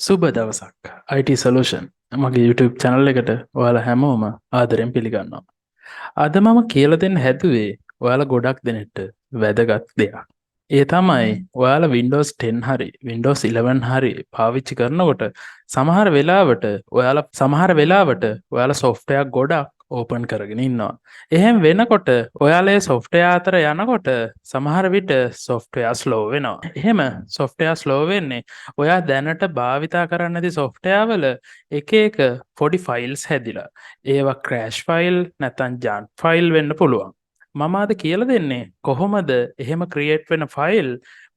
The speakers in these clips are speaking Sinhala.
සුබ දවසක් IT සොලූෂන් මගේ YouTube channel එකට ඔයාලා හැමෝම ආදරෙන් පිළිගන්නවා. අද මම කියලා දෙන්න හැදුවේ ඔයාලා ගොඩක් දෙනෙක්ට වැදගත් දෙයක්. ඒ තමයි ඔයාලා Windows 10 හරි Windows 11 හරි පාවිච්චි කරනකොට සමහර වෙලාවට ඔයාලා software ගොඩක් ඕපන් කරගෙන ඉන්නවා. එහෙම වෙනකොට ඔයාලා software අතර යනකොට සමහර විට software slow වෙනවා. එහෙම software slow වෙන්නේ ඔයා දැනට භාවිතා කරන්න ඇති software වල එක එක පොඩි files හැදිලා. ඒවා crash file නැත්නම් junk file වෙන්න පුළුවන්. මම අද කියලා දෙන්නේ කොහොමද එහෙම ක්‍රියේට් වෙන ෆයිල්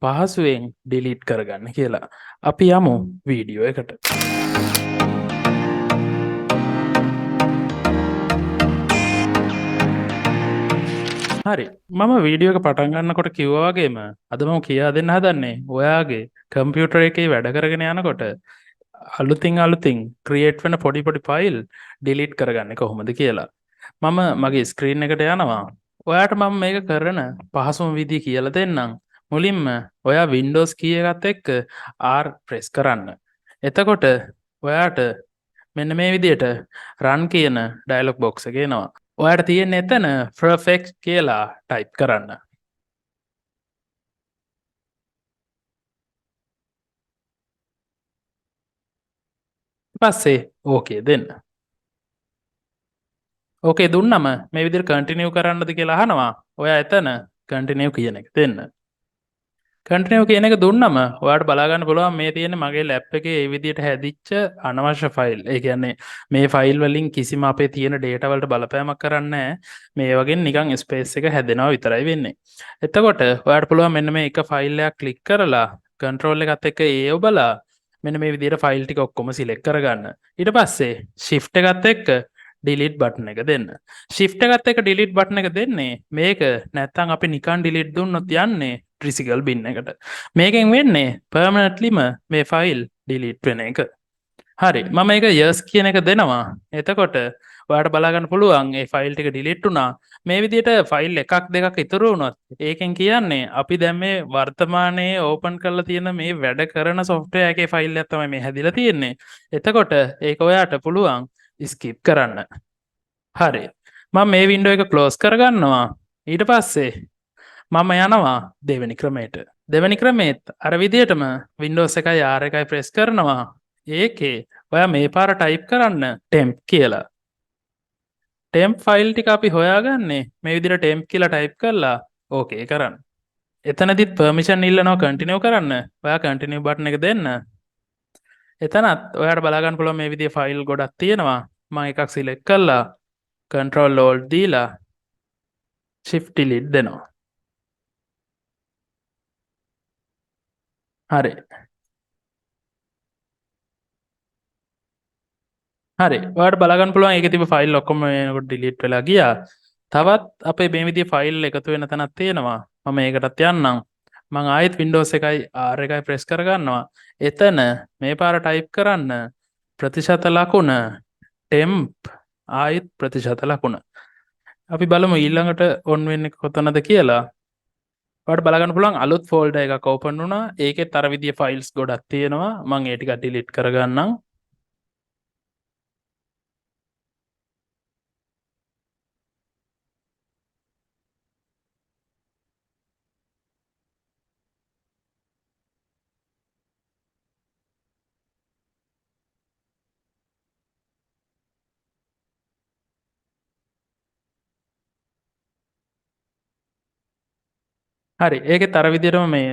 පහසුවෙන් ඩිලීට් කරගන්න කියලා. අපි යමු වීඩියෝ එකට. හරි මම වීඩියෝ එක පටන් ගන්නකොට කිව්වා වගේම අද මම කියා දෙන්න හදන්නේ ඔයාගේ කම්පියුටර් එකේ වැඩ කරගෙන යනකොට අලුතින් ක්‍රියේට් වෙන පොඩි ෆයිල් ඩිලීට් කරගන්නේ කොහොමද කියලා. මම මගේ ස්ක්‍රීන් එකට යනවා. ඔයාට මම මේක කරන පහසුම විදිය කියලා දෙන්නම්. මුලින්ම ඔයා Windows key එකත් එක්ක R press කරන්න. එතකොට ඔයාට මෙන්න මේ විදියට run කියන dialog box එක එනවා. ඔයාට තියෙන්නේ එතන Prefetch කියලා type කරන්න. පස්සේ okay දෙන්න. ඕකේ දුන්නම මේ විදිහට කන්ටිනියු කරන්නද කියලා අහනවා. ඔයා එතන කන්ටිනියු කියන එක දෙන්න. කන්ටිනියු කියන එක දුන්නම ඔයාට බලා ගන්න පුළුවන් මේ තියෙන්නේ මගේ ලැප් එකේ මේ විදිහට හැදිච්ච අනවශ්‍ය ෆයිල්. ඒ කියන්නේ මේ ෆයිල් වලින් කිසිම අපේ තියෙන data වලට බලපෑමක් කරන්නේ නැහැ. මේ වගේ නිකන් ස්පේස් එක හැදෙනවා විතරයි වෙන්නේ. එතකොට ඔයාට පුළුවන් මෙන්න මේ එක ෆයිල් එකක් ක්ලික් කරලා control එකත් එක්ක ඒ ඔබලා මෙන්න මේ විදිහට ෆයිල් ටික ඔක්කොම සිලෙක්ට් කරගන්න. ඊට පස්සේ shift එකත් එක්ක ඩිලිට් බටන් එක දෙන්න. shift එකත් එක ඩිලිට් බටන් එක දෙන්නේ මේක නැත්තම් අපි නිකන් ඩිලිට් දුන්නොත් යන්නේ ට්‍රිසිකල් බින් එකට. මේකෙන් වෙන්නේ permanentlyම මේ ෆයිල් ඩිලිට් වෙන එක. හරි මම මේක yes කියන එක දෙනවා. එතකොට ඔයාට බලා ගන්න පුළුවන් මේ ෆයිල් ටික ඩිලිට් වුණා. මේ විදිහට ෆයිල් එකක් දෙකක් ඉතුරු වුණොත් ඒකෙන් කියන්නේ අපි දැන් මේ වර්තමානයේ ඕපන් කරලා තියෙන මේ වැඩ කරන software එකේ ෆයිල් එකක් තමයි මේ හැදිලා තියෙන්නේ. එතකොට ඒක ඔයාට පුළුවන් ස්කිප් කරන්න. හරි මම මේ වින්ඩෝ එක ක්ලෝස් කරගන්නවා. ඊට පස්සේ මම යනවා දෙවෙනි ක්‍රමයට. දෙවෙනි ක්‍රමෙත් අර විදිහටම Windows එකයි R එකයි ප්‍රෙස් කරනවා. ඒකේ ඔයා මේ පාර ටයිප් කරන්න temp කියලා. temp ෆයිල් ටික අපි හොයාගන්නේ මේ විදිහට temp කියලා ටයිප් කරලා ඕකේ කරන්න. එතනදිත් permission ඉල්ලනවා continue කරන්න. ඔයා continue බටන් එක දෙන්න. එතනත් ඔයාට බලා ගන්න පුළුවන් මේ විදිහේ ෆයිල් ගොඩක් තියෙනවා. මම එකක් සිලෙක්ට් කරලා control alt දීලා shift delete දෙනවා. හරි. හරි. ඔයාට බලා ගන්න පුළුවන් ඒකේ තිබ්බ ෆයිල් ඔක්කොම එනකොට delete වෙලා ගියා. තවත් අපේ මේ විදිහේ ෆයිල් එකතු වෙන තැනක් තියෙනවා. මම ඒකටත් යන්නම්. මම ආයෙත් Windows එකයි R එකයි press කරගන්නවා. එතන මේ පාර type කරන්න ප්‍රතිශත ලකුණ temp ආයෙත් ප්‍රතිශත ලකුණ. අපි බලමු ඊළඟට on වෙන්නේ කොතනද කියලා. ඔයාලට බලා ගන්න පුළුවන් අලුත් folder එකක් open වුණා. ඒකෙත් අර විදිහේ files ගොඩක් තියෙනවා. මම ඒ ටික delete කරගන්නම්. හරි ඒකෙත් අර විදිහටම මේ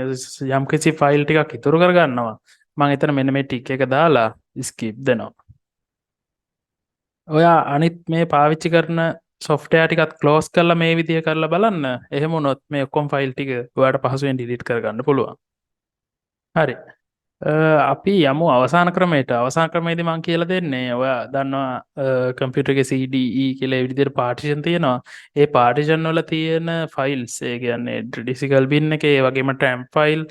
යම්කිසි ෆයිල් ටිකක් ඉතුරු කරගන්නවා. මම එතන මෙන්න මේ ටික් එක දාලා skip දෙනවා. ඔයා අනිත් මේ පාවිච්චි කරන software ටිකත් close කරලා මේ විදිහ කරලා බලන්න. එහෙම වුණොත් මේ ඔක්කොම ෆයිල් ටික ඔයාට පහසුවෙන් delete කරගන්න පුළුවන්. හරි. අපි යමු අවසාන ක්‍රමයට. අවසාන ක්‍රමයේදී මම කියලා දෙන්නේ ඔයා දන්නවා කම්පියුටර් එකේ CDE කියලා ඒ විදිහට පාර්ටිෂන් තියෙනවා. ඒ පාර්ටිෂන් වල තියෙන ෆයිල්ස් ඒ කියන්නේ ඩිසිකල් බින් එකේ ඒ වගේම temp ෆයිල්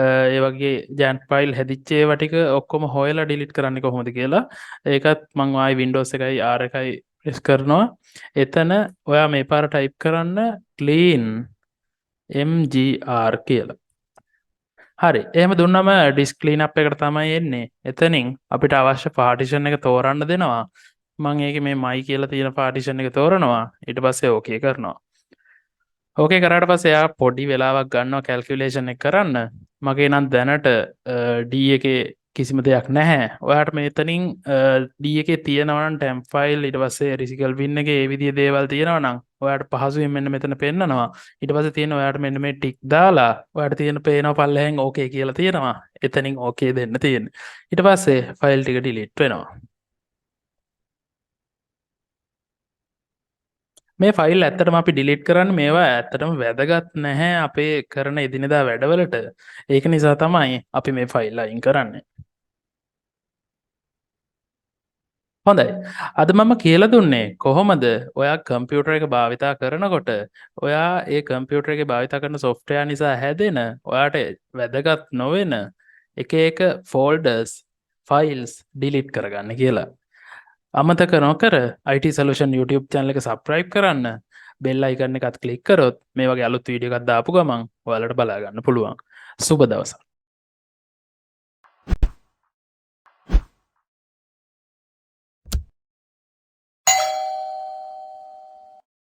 ඒ වගේ ජැන්ට් ෆයිල් හැදිච්ච ඒවා ටික ඔක්කොම හොයලා ඩිලීට් කරන්නේ කොහොමද කියලා. ඒකත් මම ආයි Windows එකයි R එකයි ප්‍රෙස් කරනවා. එතන ඔයා මේ පාර ටයිප් කරන්න clean mgr කියලා. හරි එහෙම දුන්නම ඩිස්ක් ක්ලීනප් එකට තමයි එන්නේ. එතනින් අපිට අවශ්‍ය පාටිෂන් එක තෝරන්න දෙනවා. මම ඒකේ මේ මයි කියලා තියෙන පාටිෂන් එක තෝරනවා. ඊට පස්සේ ඕකේ කරනවා. ඕකේ කරාට පස්සේ එයා පොඩි වෙලාවක් ගන්නවා කැල්කියුලේෂන් එක කරන්න. මගේ නම් දැනට D එකේ කිසිම දෙයක් නැහැ. ඔයාට මෙතනින් D එකේ තියෙනවා නම් temp file ඊට පස්සේ residual bin එකේ ඒ විදිහේ දේවල් තියෙනවා නම් ඔයාට පහසුවෙන් මෙන්න මෙතන පෙන්නනවා. ඊට පස්සේ තියෙන ඔයාට මෙන්න මේ ටික් දාලා ඔයාට තියෙන පේනවා පල්ලෙහෙන් ඕකේ කියලා තියෙනවා. එතනින් ඕකේ දෙන්න තියෙන්නේ. ඊට පස්සේ ෆයිල් ටික ඩිලීට් වෙනවා. මේ ෆයිල් ඇත්තටම අපි ඩිලීට් කරන්න මේවා ඇත්තටම වැදගත් නැහැ අපේ කරන එදිනෙදා වැඩවලට. ඒක නිසා තමයි අපි මේ ෆයිල් අයින් කරන්නේ. හොඳයි. අද මම කියලා දුන්නේ කොහොමද ඔයා කම්පියුටර් එක භාවිතා කරනකොට ඔයා ඒ කම්පියුටර් එකේ භාවිතා කරන software නිසා හැදෙන ඔයාට වැදගත් නොවන එක folders files delete කරගන්න කියලා. අමතක නොකර IT Solution YouTube channel එක subscribe කරන්න. bell icon එකත් click කරොත් මේ වගේ අලුත් වීඩියෝ එකක් දාපු ගමන් ඔයාලට බලා ගන්න පුළුවන්. සුබ දවසක්.